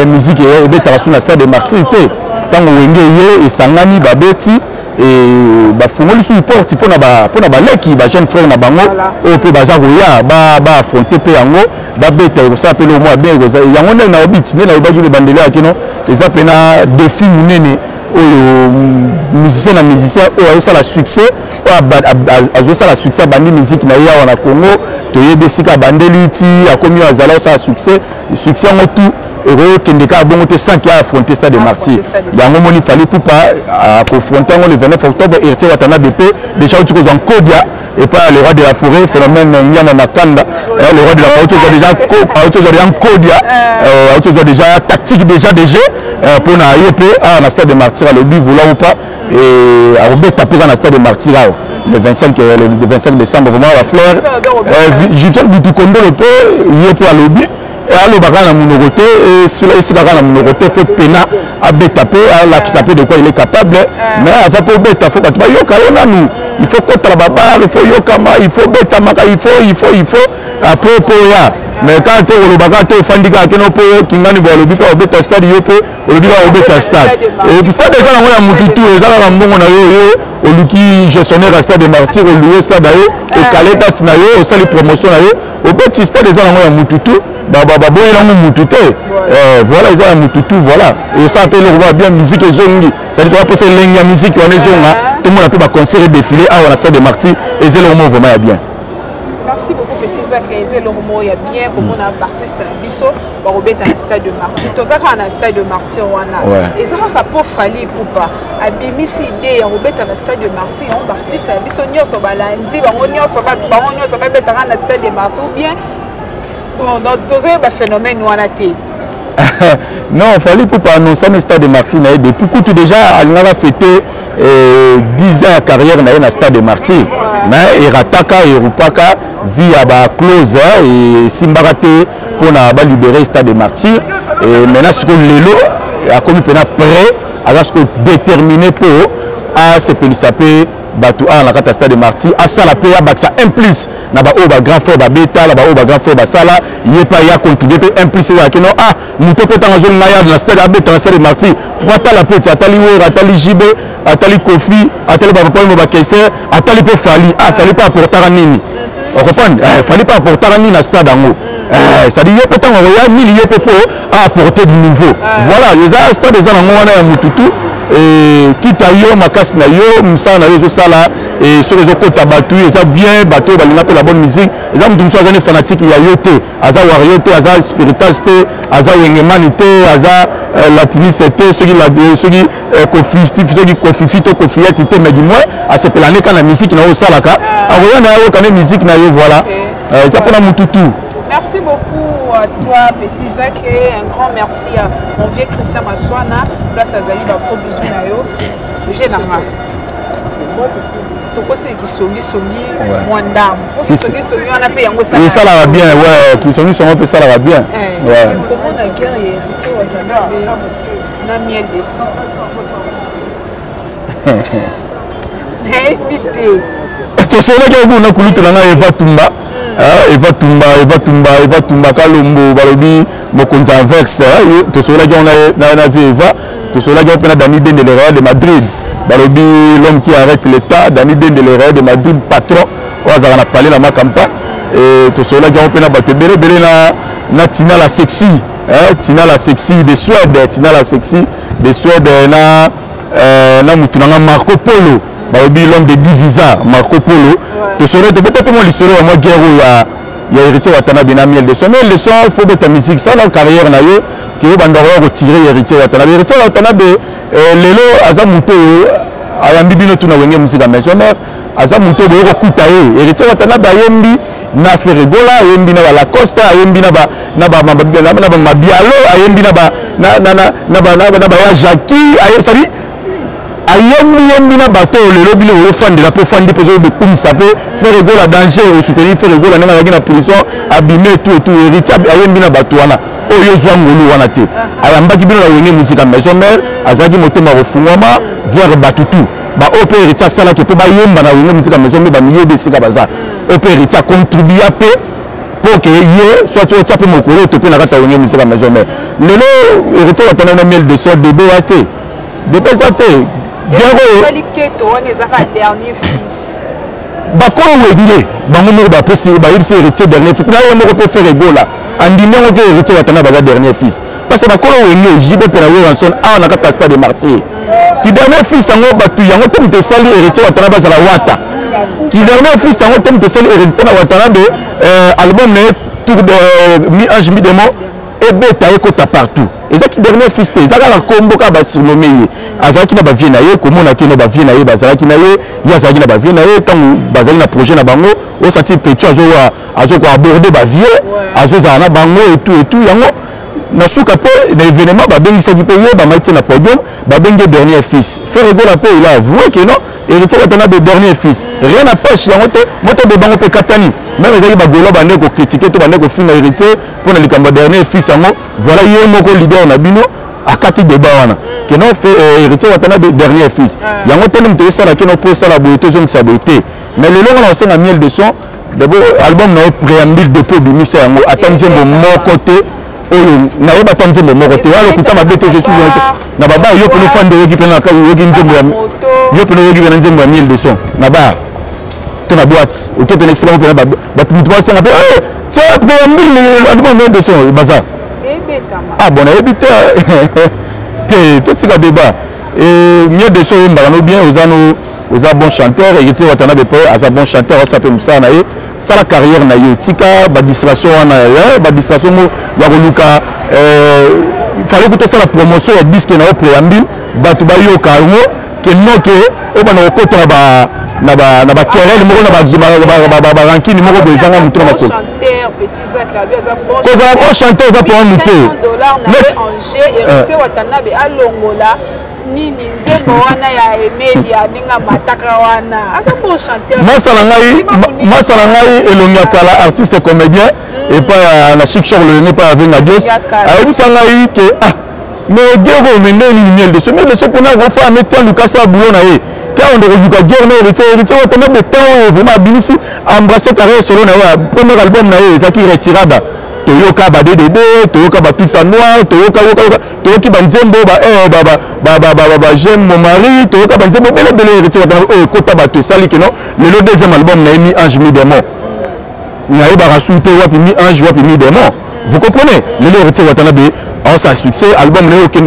musique et beta sur la stade de Marseille tant wenge et sangani ba beti et ba fungoli sur porte pour na ba leki ba jeune frère na bango o pe baza koya ba affronter pe yango ba beta ko ça pelo moi bien ko yango na obiti na obaki le bandela kino eza pena défi munene oyo musicien oyo ça la succès azo ça la succès bandi musique na ya wana Congo to yebesika bandeli ti akomi azala ça succès ngo tout et kendeka bongo te sans qu'il a affronté stade de Marty yango moni Fally Ipupa a confronté le 29 octobre héritier watanabe BP déjà tu en Kodia et pas le roi de la forêt phénomène Nyama Makanda le roi de la forêt tu déjà en Kodia tu déjà tactique déjà des jeux pour na yep à la stade de Marty le but vouloir ou pas et à Robert taper dans la stade de Marty le 25 décembre vraiment la fleur Gibson Butukondo le peu yep à lobby alors bagana monoroté et sur ici bagana monoroté fait pena à betaper à la qui s'appelle de quoi il est capable mais avant pour beta faut pas yoka nous il faut contre baba il faut yokama il faut beta maka il faut après pour ya mais quand tu le baga tu fandika keno po kingani bo le bita beta stade yopo le bita beta stade et stade ça na mututu ezala na mbongo na yo oluki gestionnaire à stade de Martyr louer stade ayo et calé date na yo au sali promotion na yo au beta stade ça na mututu voilà ils ont mututu voilà et ça appelle le roi bien musique et zongi ça dit qu'on va passer la musique on est zonga tout le monde a pu concert et défiler à la salle de Marty et c'est le moment vraiment bien Merci beaucoup, petit Zach. Le moment, il y a bien comme on a parti Bisso, on va un stade de martyr. Tout ça, un stade de martyr, et ça, on a pas fallu pour pas. Abimi, si idée, on va un stade de martyr, on parti Bisso, on sur Balandi, on sur un stade de martyr, ou bien, dans tous les phénomènes, nous en a été. Non, il fallait pour pas annoncer un stade de Martyr. Depuis que déjà, on a fêté 10 ans de carrière dans le stade de Martyr. Mais il rataka et Rupaka via la close et Simbarate pour libérer le stade de Martyr. Et maintenant, ce que l'élo a commis prêt à ce que déterminé pour se pélissaper. Batu a la carte stade de Martyr à ça la paix à ça implice na ba oba grand frère ba beta la ba oba grand frère ba sala il pas ya contribuer implice là que non ah nous peut être en zone maya de la stade à beta stade de Martyr pour la paix atali wo atali jibe atali kofi atali ba papa mo ba kaiser atali pe fali ah ça n'est pas apporter à nini on comprend fallait pas apporter à nini na stade ango ça dit peut être en nini il peut faut apporter du nouveau voilà les stade des ango wana ya mututu et quitte à yo makasi na yo musa na yo sala et sur les autres tabatu ça bien bateau balinga pour la bonne musique et là nous sommes des fanatiques il y a yote aza wariote aza spiritualité aza wengemanité aza latiniste ceux qui la ceux qui confifito confiette mais du moins à ce plané quand la musique na yo salaka envoyer na yo quand musique na yo voilà ça pour la mututu. Merci beaucoup à toi, petit Zach, et un grand merci à mon vieux Christian Maswana. Place à Zali, un gros bisou à yo. J'ai nama. Tout ce qui sont moins d'âme. Ceux qui sont on a fait un gros salaire. Ça va bien, ouais. Qui sont un peu ça va bien. Ouais. Comment on a guerre et hérité on a miel de sang. Invité. C'est ça que vous avez coulé dans la Eva Tumba. Eva Tumba Kalombo balobi mokonza inverse to sola na Eva to sola na Dani Dende le Real de Madrid balobi l'homme qui arrête l'état Dani Dende le Real de Madrid patron oazaka na parler na makampa et to sola na batebele bele na Tina la sexy Tina la sexy de Suède Tina la sexy de Suède na mutu na Marco Polo balobi l'homme de Divisa Marco Polo to sola to peut-être moi l'histoire moi guerre il y a héritier Watanabe na miel de son mais le son faut de ta musique ça dans carrière na yo qui est bandoro retirer héritier Watanabe lelo azamuto ayambi bino tuna wenge musique maison mais azamuto bo kokuta héritier Watanabe ayembi na Ferregola ayembi na la Costa ayembi na ba mabialo ayembi na ba ya Jackie ayesali ayembi na bateau le lobby le fandi la pour fandi pour de kumisa pe faire rigoler la danger au soutenir faire rigoler na la prison abîmer tout héritier ayembi na bateau wana oyo zwa ngolu wana te ayamba ki bino la wenge musique maison mère azaki motema refungwama vers batutu ba op héritier sala ke pe ba yemba na wenge musique maison mère ba miye de sika baza op héritier contribuer pe pour que ye soit tu tape mon courrier te pe na kata wenge musique maison mère lelo héritier watana na miel de sort de boate de pesate dernier fils. Bakolo webile bango mo ba pesi ba yebisi héritier dernier fils. Na yo mo ko faire egola. Andimé ngo ke héritier watana ba dernier fils. Parce que bakolo wenye jibe pera yo ranson a na kata stade de Martyr. Ki dernier fils ngo batu yango te mte sali héritier watana ba zala wata. Ki dernier fils ngo te mte sali héritier watana de album ne tour de mi ange mi demo et beta ekota partout. Ezaki dernier fils te ezaka la kombo ka ba surnommé azaki na ba vie na ye komona ke na ba vie na ye bazaki na ye yazaki na ba vie na ye tant bazali na projet na bango o sati petu azo ko aborder ba vie azo za na bango et tout yango na suka pe na événement ba bengisa ki pe ye ba maiti na podium ba bengi dernier fils faire rigoler pe il a avoué que non héritier watana de dernier fils rien à pêche yango te moto de bango pe katani même ezaki ba golo ba ndeko critiquer to ba ndeko finga héritier pour na likambo dernier fils yango voilà ye moko leader na bino akati débat wana que non fait héritier watana de dernier fils yango tellement te ça la que non pour ça la beauté zone sa beauté mais le long on a miel de son d'abord album na préambule de peu bimisa yango attendez mon côté oyo na yeba tanze mo moko te wala kutama bete je suis na baba yo pour fan de yogi pena ka yogi nzembo yo pour yogi pena nzembo miel de son na ba to na boîte o to pena sima pena ba tu dois ça na c'est préambule album de son bazar ah bon ebite te tout ça débat et mieux de choses mbano bien aux bon chanteur et tu watana de peu as bon chanteur ça peut ça na ça la carrière na yo tika ba distraction wana ba distraction mo ya koluka il fallait que ça la promotion ya disque na préambule batu ba yo kalmo que non que o bana okota na ba querelle moko na ba ranking moko bezanga mutu na makolo chanteur petit Zaklabi za bon ko za bon chanteur za pour mutu $5 en jeu héritier watanabe alongola nini nzembo wana ya Emelia ninga mataka wana asa pour chanteur masala ngai elongia kala artiste comédien et pas la chic show le n'est pas avec Nadios ayebisa ngai que ah mais gero meneli miel de ce mais le ce pour na fa mettre Lucas Boulon na ye quand on regarde guerre na héritier watanabe temps vraiment binisi embrasser carrière solo na ya premier album na ye zaki retirada toyoka ba DDD toyoka ba tout en noir toyoki ba nzembo ba j'aime mon mari toyoka ba nzembo bele héritier watanabe kota ba to sali que non le deuxième album na mi ange mi démon na ba rasuté wapi mi ange wapi mi démon vous comprenez le héritier watanabe en sa succès album le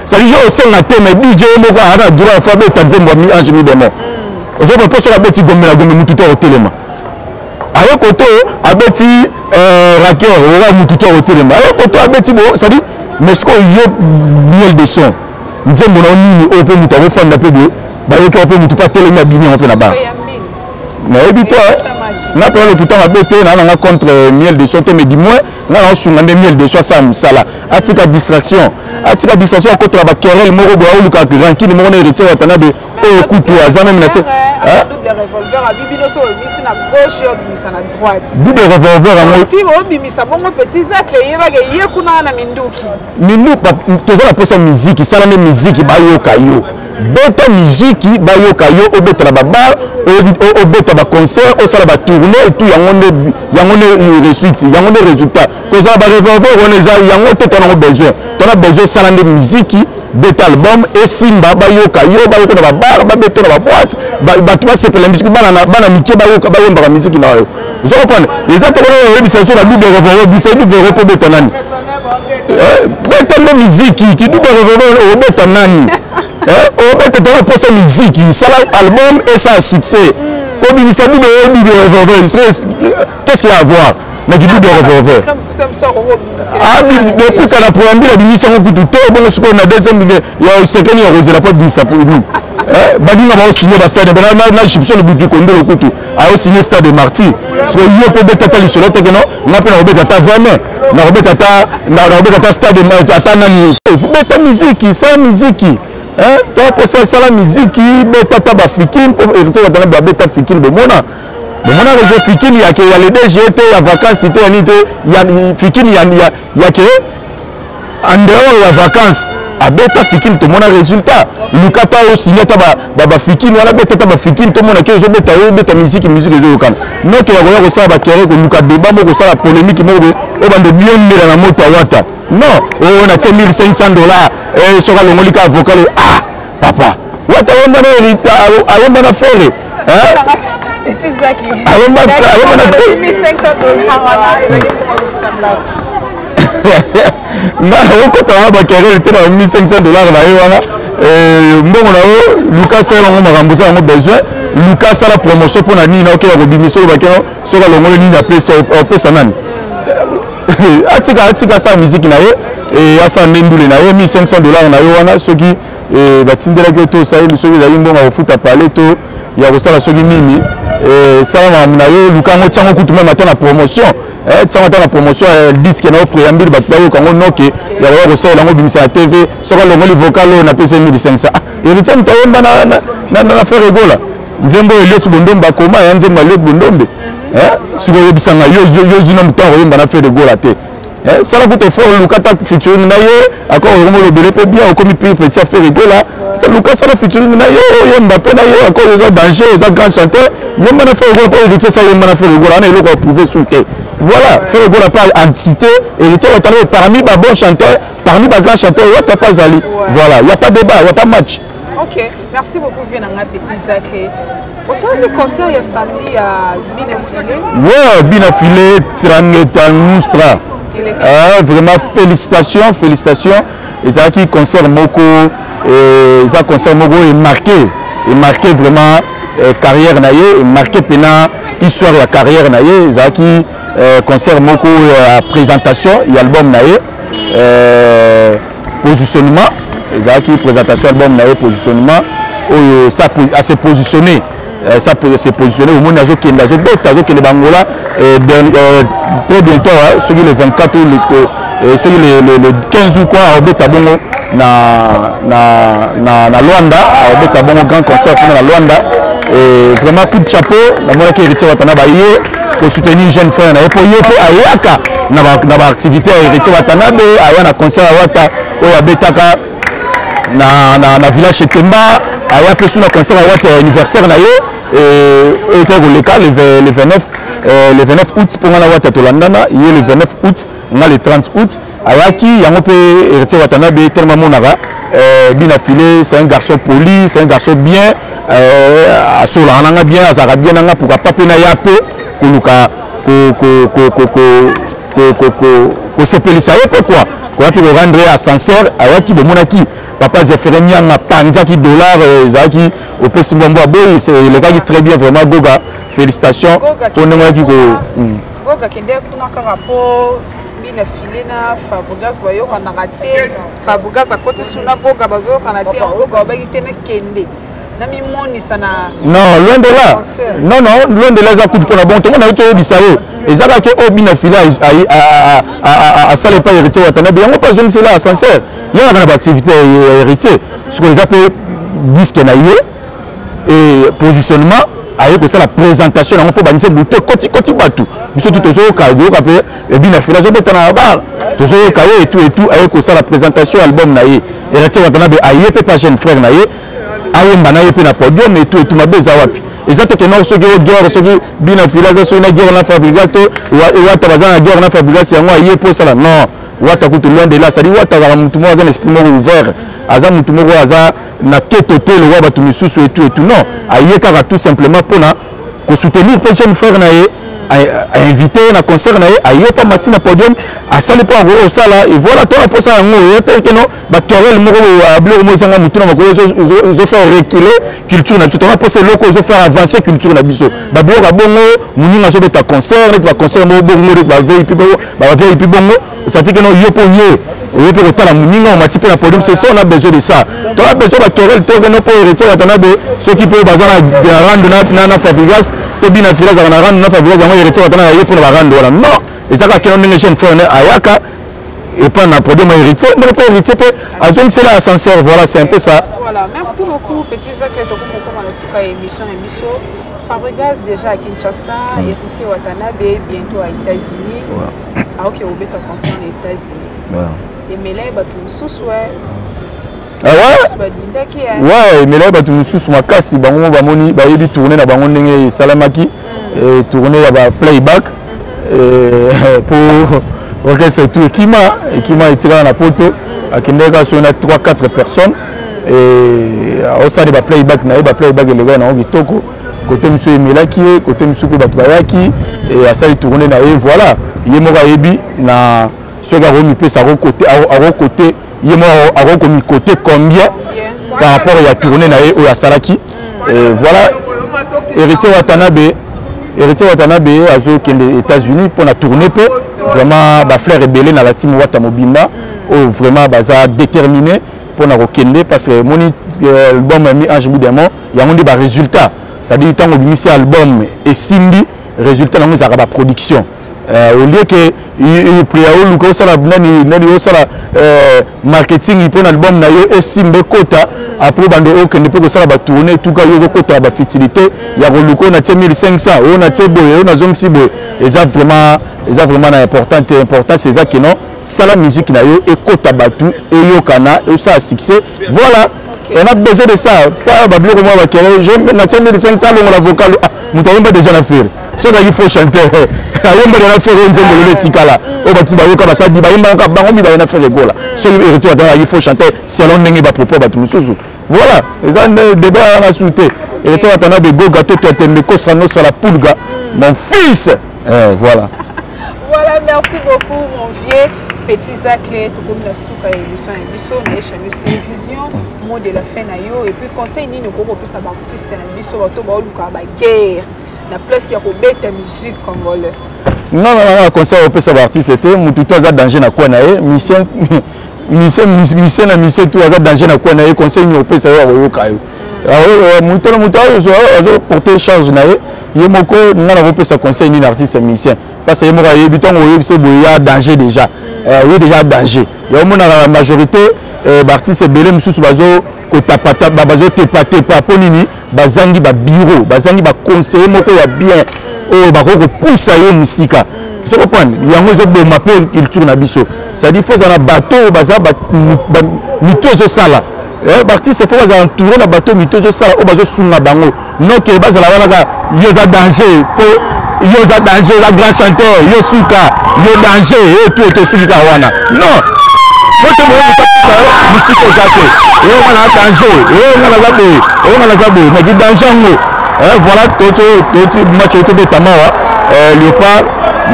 ça dit yo son na thème DJ moko ana droit fa be ta nzembo mi ange mi démon ozo pas sur la beti gomela gomme mutu to telema ayo koto abeti raqueur ora mutu to telema ayo koto abeti bo ça dit mais ce qu'on yo miel de son nzembo na nini o pe mutu ko fanda pe be ba yo ko pe mutu pa telema bini on pe na ba na ebito na pe le putain abete na contre miel de son mais du moins na sunga miel de son ça musala atika distraction contre la querelle moko bo oluka ranking moko na héritier watanabe o kutu azana mina se double revolver a bibino so bisi na gauche ou bisi na droite double revolver a si o bimisa bongo petit Zacle yebage yekuna na minduki toza na posa musique sala na musique bayoka yo beta musique bayoka yo obeta na babar obeta ba concert osala ba tournée et tout yango ne réussite yango ne résultat koza ba revolver on eza yango te tona besoin sala na musique beta album et simba bayoka na babar babeto na baboîte batu ba sepela musique bana mike bayoka bayemba musique na yo vous comprenez les autres on c'est sur la double revolver c'est double revolver beta nani beta na musique qui double revolver beta nani on peut te donner pour sa musique ça album et ça succès comme il s'est dit qu'est-ce qu'il y a à voir mais du double revolver ah depuis qu'on a préambule la mission on peut tout bon ce qu'on a deuxième il y a ce qu'on a osé la porte ça pour nous badinga ba signer ba stade na chipso le butu kondo le kutu a signé stade Marty parce que yo peut beta tali sur l'autre non na pe na robeta ta vraiment na robeta ta stade ata nani beta musique ça musique hein toi pour ça la musique beta ta ba fikine pour hériter watanabe beta fikine de mona réseau fikine ya ke ya le DG ya vacances c'était ya fikine ya ke en dehors la vacances abeta fikine to mona résultat lukata o signata ba fikine wala beta ta ba fikine to mona ke zo beta musique zo kana noto ya ko sala ba kere ko luka débat mo ko sala polémique mo o bande bien mira na moto wata non on a $1,500 et soka longolika avocat papa wata wenda na elita ayemba na fere petit Zacle ayemba na fere na okota ba kere te na $1,500 na yo wana mbongo na yo Lucas sala ngo makambo za ngo besoin Lucas sala promotion pour na nini na okela ko bimiso ba kero soka longolo nini apesa nani atika sa musique na ye et asa ndule na ye $1,500 na yo wana soki batindelaki to sayeli soki ezali mbongo kofuta pale to ya kosala soki nini sala makambo na yo lukango ntiango kutu meme ata na promotion ntiango ata na promotion ya disque na yo préambule bato bayokango noke ya koya kosalela yango bimisa na tv soki alongoli vocal oyo napesa $1,500 héritier moto ayemba na frère egola nzembo elioti bondombe akoma ya nzembo alioti bondombe soki oyebisanga yo zina moto akoyemba na frère egola te sala kutu fort lukata featuring na ye encore omolobele mpe bien okomi pire petit affaire egola luka sala featuring na ye oyemba mpe na ye encore eza danger eza grand chanteur yemba na frère egola mpo héritier sa yemba na frère egola ana eloko aprouve sur te voilà frère egola mpe entité héritier watanabe parmi babon chanteur parmi bagrands chanteurs wata pa ezali voilà y a pas débat y a pas match. Ok, merci beaucoup Vienanga petit Zacle. Autant le concert il y a samedi à Binafilé. Ouais, Binafilé, Trangetanustra. Vraiment félicitations. Et ça qui concerne beaucoup, et ça concerne beaucoup est marqué vraiment carrière na ye marqué pena histoire ya carrière na ye ezalaki concert moko ya présentation ya album na ye positionnement ezalaki présentation album na ye positionnement oyo ça a se positionner ça peut se positionner au monde azokende bangola très bientôt celui le 24 ou celui le 15 ou quoi obeta bongo na Luanda obeta bongo grand concert na Luanda et vraiment coup de chapeau na mona ki héritier Watanabe yé pour soutenir jeune frère na pour yé pour ayaka na ba activité héritier Watanabe aya na concert wata oyo abetaka na village Chetemba aya pe suna concert wata anniversaire na ye et était le 29 août pour la wata tolandana il est le 29 août on a le 30 août ayaki yango pe héritier Watanabe tellement monara bien affilé c'est un garçon poli c'est un garçon bien à solananga bien azara bien nanga pour pas pena yape kuluka ko sepelisa ye pourquoi quoi pour rendre ascenseur ayaki bomonaki papa Zefrenia na panza ki dollar zaki au pesi mbombo boy c'est le gars qui très bien vraiment Goga félicitations pour nous qui Goga kende kuna ka rapport bina filena Fabregas bayo kana raté Fabregas a côté suna Goga bazo kana té Goga ba kitena kende nami moni sana non loin de là non loin de là za coup de bon tout on a eu bisayo ezaka ke obina fila a sale pas héritier Watanabe yango pas jeune c'est là sincère il y a une activité héritier ce qu'on appelle disque na yé et positionnement aye que ça la présentation on peut banise bouté koti batu biso tout zo ka yo ka pe bina fila zo betana ba to zo ka et tout aye que ça la présentation album na yé héritier Watanabe aye pe pas jeune frère na yé aye mbana yé pe na podium et tout mabeza wapi ezate que non ce que guerre ce que bina filaza so na guerre na Fabregas to wata bazana guerre na Fabregas yango aye po sala non wata kutu loin de là ça dit wata ga mutu mo azana esprit mo ouvert aza mutu mo aza na ketote le wa batu misusu et tout non aye ka tout simplement pona ko soutenir pe jeune frère na ye a invité na concert na ye aye pa matina podium a sali pa au sala et voilà toi pour ça ngo yote que non ba querelle mo ablo mo sanga mutu na ko zo faire reculer culture na biso to pour c'est loko zo faire avancer culture na biso ba blo ka bongo muninga zo beta concert ne ba concert mo bongo ba VIP bongo ça dit que non yo pour la muninga on m'a typé la podium c'est ça on a besoin de ça to a besoin ba querelle to no pour héritier Watanabe ceux qui peut bazana rendre na Fabregas to bina filaza na rendre na Fabregas yango héritier Watanabe yo pour ba rendre voilà non et ça ka non jeune frère ayaka et pas un podium héritier mais pas héritier à zone c'est là ascenseur voilà c'est un peu ça voilà merci beaucoup petit Zaka to comme la suka émission Fabregas déjà à Kinshasa héritier Watanabe bientôt à États-Unis ok au bêta concert aux États-Unis et Melay batu mususu ouais Melay batu mususu makasi bango bamoni ba yebi tourner na bango ndenge salamaki tourner ya ba playback pour orchestre tout Ekima etira na poto akendeka so na 3-4 personnes et au sein de ba playback na ba playback le gars na kitoko côté monsieur Emelaki côté monsieur ko batu bayaki et ça il tourner na et voilà yemoka yebi na ce gars remis peut ça côté à côté yemo à côté côté combien par rapport à tourner na et à Saraki et voilà héritier Watanabe azo kende États-Unis pour la tourner peu vraiment ba frère rebelle na la team Wata Mobimba ou vraiment baza déterminé pour na kokende parce que mon album mi ange bidemo ya ngondi ba résultat ça dit tant obimisi album et simbi résultat na ngeza ba production au lieu que il pria au luko sala nani au sala marketing pour album na yo et simbe kota après bande o que ne peut que ça ba tourner tout cas yo kota ba fertilité ya luko na 1500 on a tebo on a zong sibo et ça vraiment important c'est ça qui non ça la musique na yo et kota batu et yo kana et ça succès voilà on a besoin de ça pas ba bloc moi ba kere je na 1500 on la vocal mutamba déjà la faire so il faut chanter ayemba na faire nzembo le tikala o batu ba yoka basadi ba yemba ka bango mi ba na faire gola so il faut chanter selon ndenge ba propos batu mususu voilà les ans débat na souté et tu vas de go gâteau toi te meko sano sur la pulga mon fils voilà voilà merci beaucoup mon vieux Petit Zaclé, tout comme la soupe à émission na Échangeuse Télévision, mot de la fin na yo et puis conseil ni ne ko plus ba artiste na biso bato ba luka ba guerre na place ya ko beta musique congolais. Non, conseil au plus ba artiste c'était mutu to za danger na kwa na ye mission na mission to za danger na kwa na ye conseil ni au plus ya ko yoka yo. Mutu zo porter charge na ye ye moko na na ko conseil ni artiste musicien parce que ye moko ye bitongo ye se boya danger déjà. Il y a déjà danger. Il y a la majorité d'artistes belé mususu bazo ko tapata bazo tepate pa ponini bazangi ba bureau bazangi ba conseiller moko ya bien o ba ko poussa yo musika. Tu comprends? Il y a un peu de ma culture na biso. Ça dit faut dans bateau baza mitozo sala. L'artiste faut baza entourer na bateau mitozo sala o bazo sunga bango. Non que baza la wana yeza danger pour yoza danger la grand chanteur yosuka yo danger et tout est suka wana non moto mo ta musique zake yo wana danger yo wana zabe mais di danger ngo voilà tout match tout de tamawa Léopard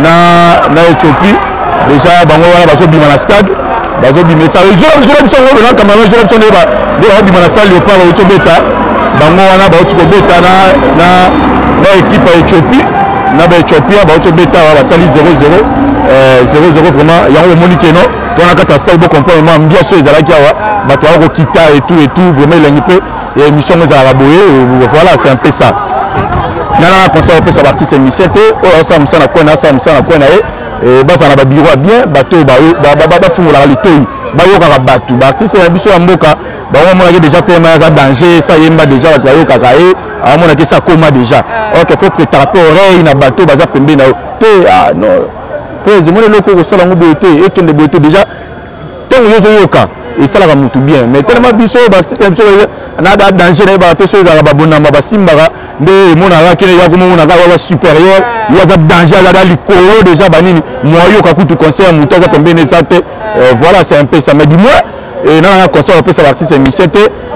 na Éthiopie déjà bango wana bazo bima na stade bazo bima ça zo songo na kamera zo songo ba bima na stade Léopard au beta bango wana ba ko beta na équipe ya Éthiopie na ba Éthiopia ba auto beta ba sali 0-0 vraiment ya on monique non to na kata style beaucoup comprendre bien sûr ezala ki awa ba to ko kita et tout vraiment il a peu et émission les à boyer voilà c'est un peu ça na conseil un peu ça partie c'est mission te o ça na quoi na et ba ça na ba bureau bien bateau ba fungola le toyi ba yo ka batu ba artiste ya biso ya mboka ba on mona déjà tellement ça danger ça yemba déjà ba yo kaka e a mona que ça coma déjà OK faut préparer oreille na bateau baza pembe na te ah non président le loko ko sala ngobote et kende bote déjà tant yo yoka et ça la mutu bien mais tellement biso ba artiste biso na da danger na ba te so za ba bonamba ba simbara nde mona ra kene ya ko mona ga wa supérieur ya za danger là likolo déjà banini moyo ka kutu conseil mutu za pembe na ça te voilà c'est un peu ça mais dis-moi et dans un concert on peut savoir si c'est mi-7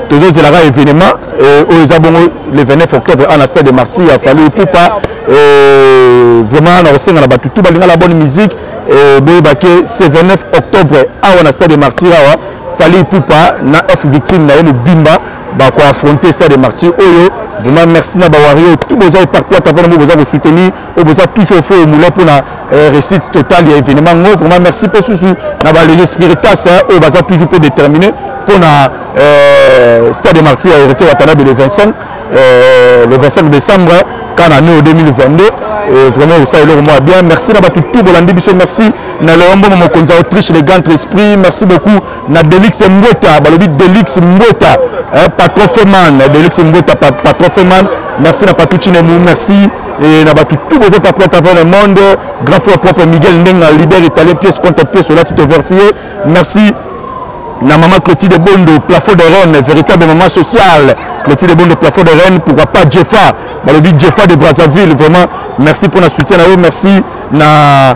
toujours c'est là événement aux abonnés le 29 octobre en stade de Marty il a fallu pour pas vraiment on sait on a battu tout la bonne musique et c'est 29 octobre à stade de Marty fallait pour pas na F victime na le bimba ba ko affronter stade de Marty oyo vraiment merci na bawario tout besoin partout à travers nous besoin de soutenir au besoin toujours faut au moulin pour la réussite totale et événement vraiment merci pour sous na ba les spiritas au besoin toujours pour déterminer pour na stade de Marty à héritier watana le 25 décembre quand année 2022 vraiment ça est le mois bien merci na ba tout bolandi biso merci na le ombo mo konza Autriche les grands esprits merci beaucoup na Delix Mbota balobi Delix Mbota patron Feman Delix Mbota patron Feman merci na Patuchine merci et na ba tout vos états à travers le monde grand frère propre Miguel Ndenga leader italien pièce contre pièce là tu te vérifier merci na maman Clotilde Bondo plafond de Rennes véritable maman sociale Clotilde Bondo plafond de Rennes pourquoi pas Jeffa balobi Jeffa de Brazzaville vraiment merci pour notre soutien merci na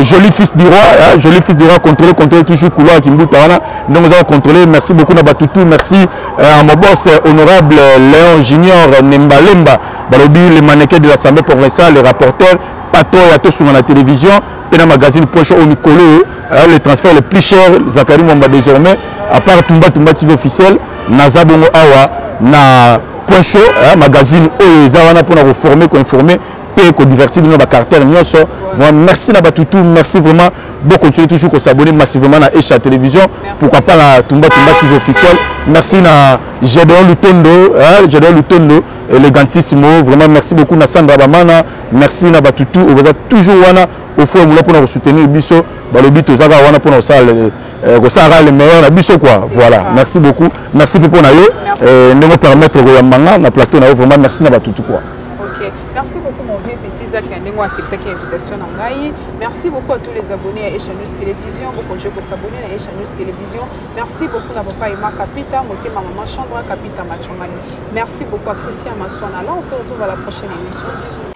joli fils du roi contrôler toujours couloir Kimbuta wana donc nous avons contrôlé merci beaucoup na batutu merci à mon boss honorable Léon Junior Nembalemba balobi le mannequin de l'Assemblée provinciale le rapporteur patron ya to sur la télévision pena magazine proche au Nicolo le transfert le plus cher Zachary Momba désormais à part Tumba TV officiel Nazabongo awa na point chaud magazine o zawana pour nous former ko informer pour divertir nos caractères merci na batutu merci vraiment de continuer toujours à s'abonner massivement à Echa Télévision pourquoi pas la Tumba TV officiel merci na Gédéon Lutondo élégantissimo vraiment merci beaucoup na Sandra Bamana merci na batutu on va toujours wana au fond pour nous soutenir biso le but aux agas wana pour nous ça le meilleur na biso quoi voilà merci beaucoup merci pour na yo nous permettre yambanga na plateau na vraiment merci na batutu quoi. Merci beaucoup mon vieux petit Zach Yandengo a accepté l'invitation en Gaï. Merci beaucoup à tous les abonnés à Échangeuse Télévision. Beaucoup de gens qui s'abonnent à Échangeuse Télévision. Merci beaucoup à papa Emma Capita, Moté maman Chandra Capita Machomani. Merci beaucoup à Christian Maswana. Là on se retrouve à la prochaine émission. Bisous.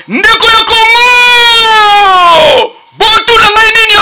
Ndeko ya Congo botu na ngai nini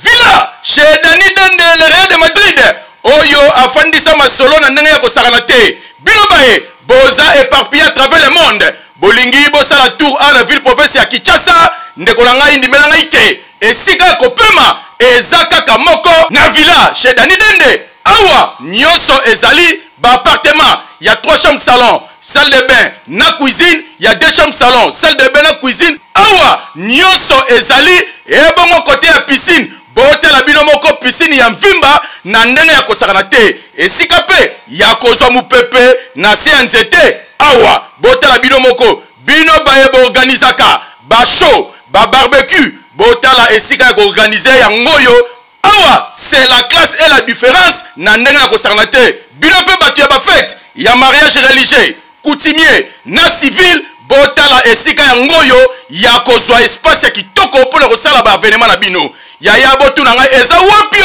villa chez Dani Dende le Real de Madrid oyo afandisa masolo na ndenge ya kosakana te bino bae boza éparpillé à travers le monde bolingi bosala la tour à la ville province ya Kinshasa ndeko na ngai ndimela ngai te esika ya kopema eza kaka moko na villa chez Dani Dende awa nyonso ezali ba appartement ya 3 chambres salon salle de bain na cuisine ya 2 chambres salon salle de bain na cuisine awa nyonso ezali ebongo côté ya piscine botela bino moko piscine ya mvimba na ndenge ya kosakana te esika pe ya kozwa mupepe na se ya nzete awa botela bino moko bino baye boorganizaka ba show ba barbecue botala esika ya koorganize ya ngoyo awa c'est la classe et la différence na ndenge ya kosakana te bino pe bato ya bafete ya mariage religieux coutumier na civil botala esika ya ngoyo ya kozwa espace ya kitoko mpona kosala bavenema na bino yaya botu na ngai eza wapio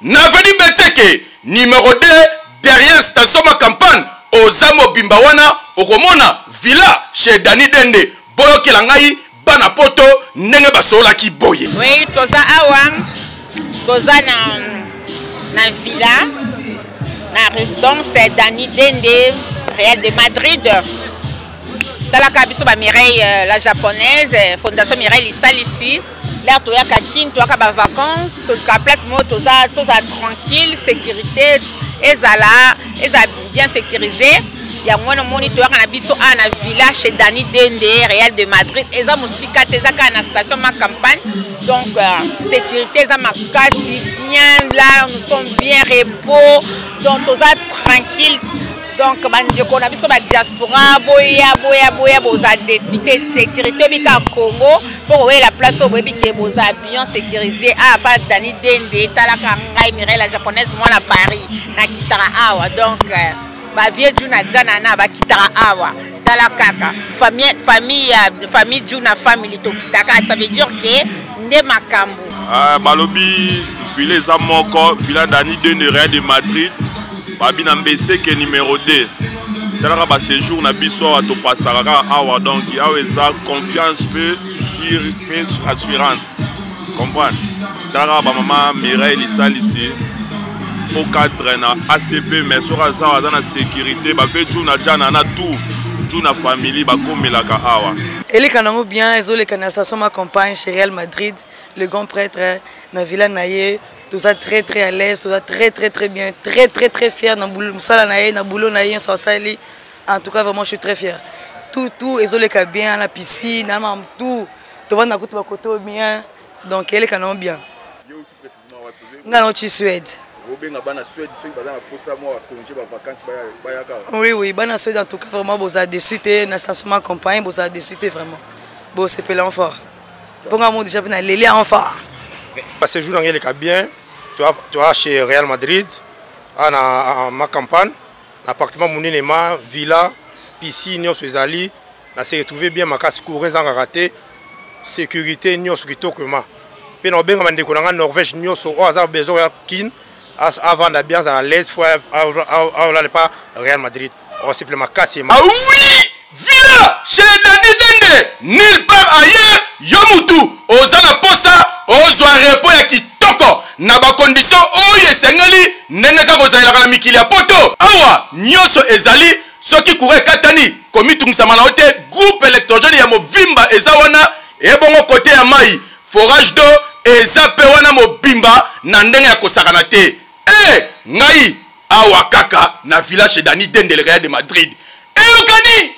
na veni Beteke numéro 2 derrière station ma campagne oza mobimba wana okomona villa chez Dani Dende boyokela ngai bana poto ndenge basolaki boye. Oui, toza awa toza na villa na résidence Dani Dende Real de Madrid. Talaka biso ba Mireille la japonaise fondation Mireille isali ici là toyaka kin toyaka ba vacances toka place mo toza tranquille sécurité ezala bien sécurisé ya mwana moni toyaka na biso na villa chez Dani Dende Real de Madrid eza musika teza ka na station ma campagne donc sécurité eza makasi bien là nous sommes bien repos donc toza tranquille. Donc, bandeko na biso ba diaspora boya boza décité sécurité bika Congo pour la place au bébé qui boza bien sécurisé pas Dani Dende talaka ngai Mireille la japonaise moi na Paris na kitara awa donc ba vie juna jana na ba kitara awa talaka famille juna family to kitaka ça veut dire que nde makambo balobi filet za moko villa Dani Dende Real de Madrid babi na mbese ke numéro 2 talaka ba séjour na biso ato pasaka awa donc awa eza confiance pe assurance comprendre talaka ba mama Mireille ici au cadre na ACP mais soka za na sécurité ba fait tout na jana na tout na famille ba komelaka awa eleka nango bien ezoleka na station ma campagne chez Real Madrid le grand prêtre na villa naye tout ça très à l'aise, tout ça très bien, très fier dans boulot sala naye na boulot naye so sali. En tout cas vraiment je suis très fier. Tout ezoleka bien la piscine, na tout va na kutu ba côté bien. Donc elle est canon bien. Yo aussi précisément ouais poser. Ngano ci Suède. Robenga bana Suède ceux qui bazana posa moi congé ba vacances ba yaka. Oui, bana Suède en tout cas vraiment boza dessus na station campagne boza dessus vraiment. Bon c'est pelant fort. Ponga mo déjà na lélé en fort. Parce que jour ngeli ka bien. Tu vois chez Real Madrid, à ma campagne, l'appartement Mounenema, villa, piscine, nous sommes na se retrouver bien ma casse courir sans rater, sécurité, nous sommes kitokuma. Puis nous benga mande konanga Norvège, nous sommes au hasard besoin kin, avant d'ambiance à l'aise, faut avoir pas Real Madrid. On s'appelle ma casse et ma. Ah oui, villa chez Dani Dende, nulle part ailleurs, yomutu, ozala posa, ozwa repos ya kitoko. Na ba condition oyo esengeli ndenge kaka ozalaka na mikili ya poto awa nyonso ezali soki kure katani komitungisa na ote groupe électrogène ya movimba eza wana ebongo côté ya mai forage d'eau eza pe wana mobimba na ndenge ya kosakana te ngai awa kaka na village Dani Dende Real de Madrid eyokani